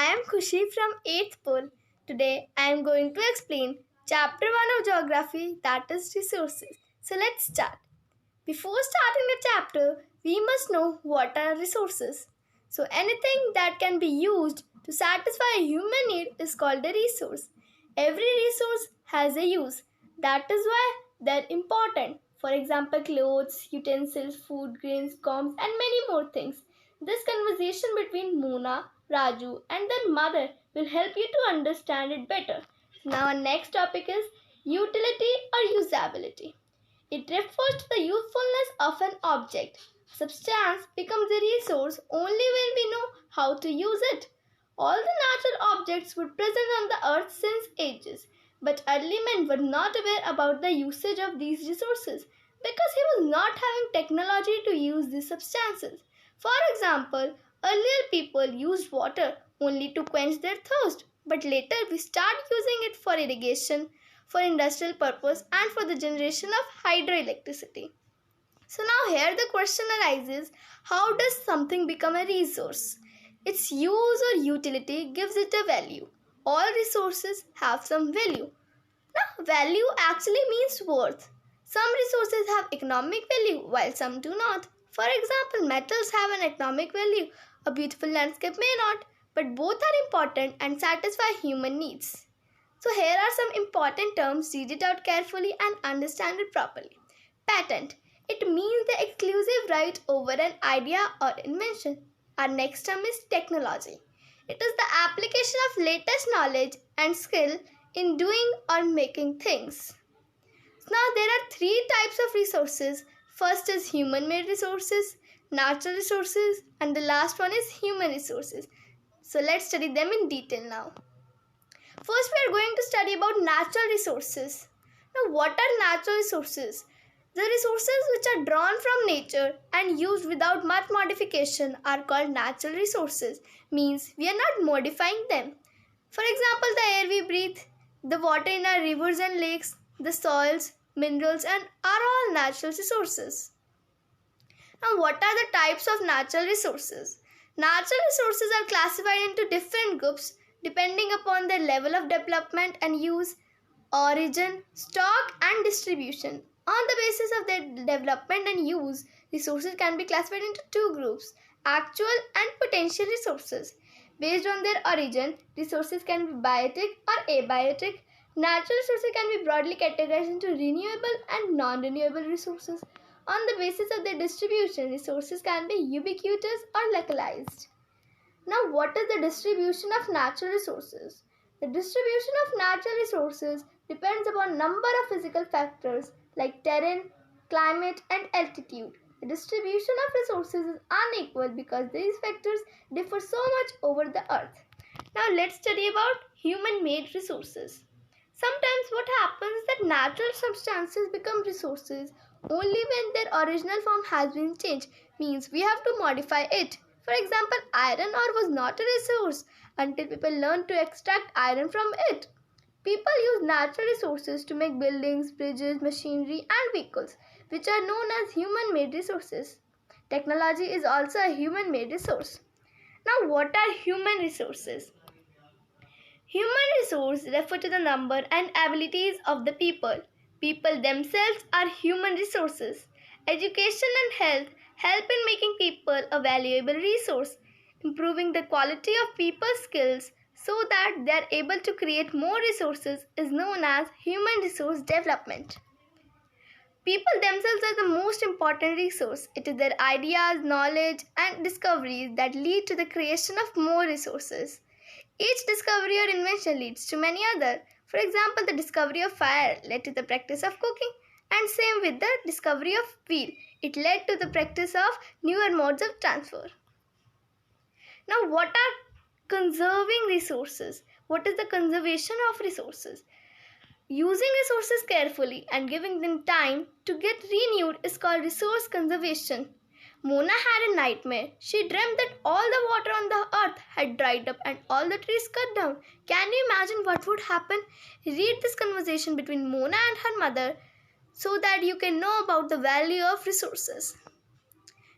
I am Khushi from 8th Pool. Today I am going to explain Chapter 1 of Geography, that is resources. So let's start. Before starting the chapter, we must know what are resources. So anything that can be used to satisfy a human need is called a resource. Every resource has a use. That is why they're important. For example, clothes, utensils, food grains, comms, and many more things. This conversation between Mona, Raju, and their mother will help you to understand it better. Now, our next topic is utility or usability. It refers to the usefulness of an object. Substance becomes a resource only when we know how to use it. All the natural objects were present on the earth since ages, but early men were not aware about the usage of these resources because he was not having technology to use these substances. For example, earlier people used water only to quench their thirst, but later we start using it for irrigation, for industrial purpose, and for the generation of hydroelectricity. So now here the question arises, how does something become a resource? Its use or utility gives it a value. All resources have some value. Now value actually means worth. Some resources have economic value while some do not. For example, metals have an economic value. A beautiful landscape may not, but both are important and satisfy human needs. So here are some important terms. Read it out carefully and understand it properly. Patent. It means the exclusive right over an idea or invention. Our next term is technology. It is the application of latest knowledge and skill in doing or making things. Now there are three types of resources. First is human-made resources, natural resources, and the last one is human resources. So let's study them in detail now. First we are going to study about natural resources. Now what are natural resources? The resources which are drawn from nature and used without much modification are called natural resources. Means we are not modifying them. For example, the air we breathe, the water in our rivers and lakes, the soils, minerals, and are all natural resources. Now what are the types of natural resources? Natural resources are classified into different groups depending upon their level of development and use, origin, stock, and distribution. On the basis of their development and use, resources can be classified into two groups, actual and potential resources. Based on their origin, resources can be biotic or abiotic. Natural resources can be broadly categorized into renewable and non-renewable resources. On the basis of their distribution, resources can be ubiquitous or localized. Now, what is the distribution of natural resources? The distribution of natural resources depends upon number of physical factors like terrain, climate, and altitude. The distribution of resources is unequal because these factors differ so much over the earth. Now let's study about human-made resources. Sometimes what happens is that natural substances become resources only when their original form has been changed. Means we have to modify it. For example, iron ore was not a resource until people learned to extract iron from it. People use natural resources to make buildings, bridges, machinery, and vehicles, which are known as human-made resources. Technology is also a human-made resource. Now, what are human resources? Human resources refer to the number and abilities of the people. People themselves are human resources. Education and health help in making people a valuable resource. Improving the quality of people's skills so that they are able to create more resources is known as human resource development. People themselves are the most important resource. It is their ideas, knowledge, and discoveries that lead to the creation of more resources. Each discovery or invention leads to many other. For example, the discovery of fire led to the practice of cooking, and same with the discovery of wheel. It led to the practice of newer modes of transport. Now, what are conserving resources? What is the conservation of resources? Using resources carefully and giving them time to get renewed is called resource conservation. Mona had a nightmare. She dreamt that all the water on the earth had dried up and all the trees cut down. Can you imagine what would happen? Read this conversation between Mona and her mother so that you can know about the value of resources.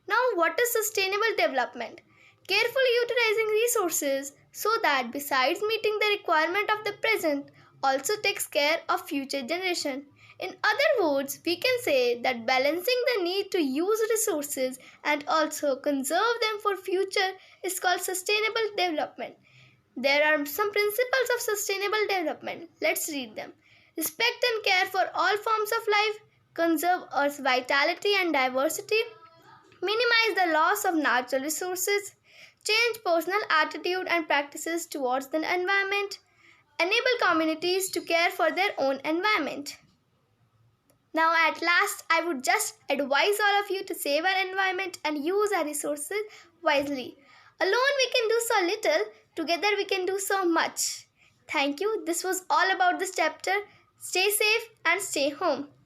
Now, what is sustainable development? Carefully utilizing resources so that besides meeting the requirement of the present also takes care of future generation. In other words, we can say that balancing the need to use resources and also conserve them for future is called sustainable development. There are some principles of sustainable development. Let's read them. Respect and care for all forms of life, conserve Earth's vitality and diversity, minimize the loss of natural resources, change personal attitude and practices towards the environment, enable communities to care for their own environment. Now, at last, I would just advise all of you to save our environment and use our resources wisely. Alone, we can do so little, together, we can do so much. Thank you. This was all about this chapter. Stay safe and stay home.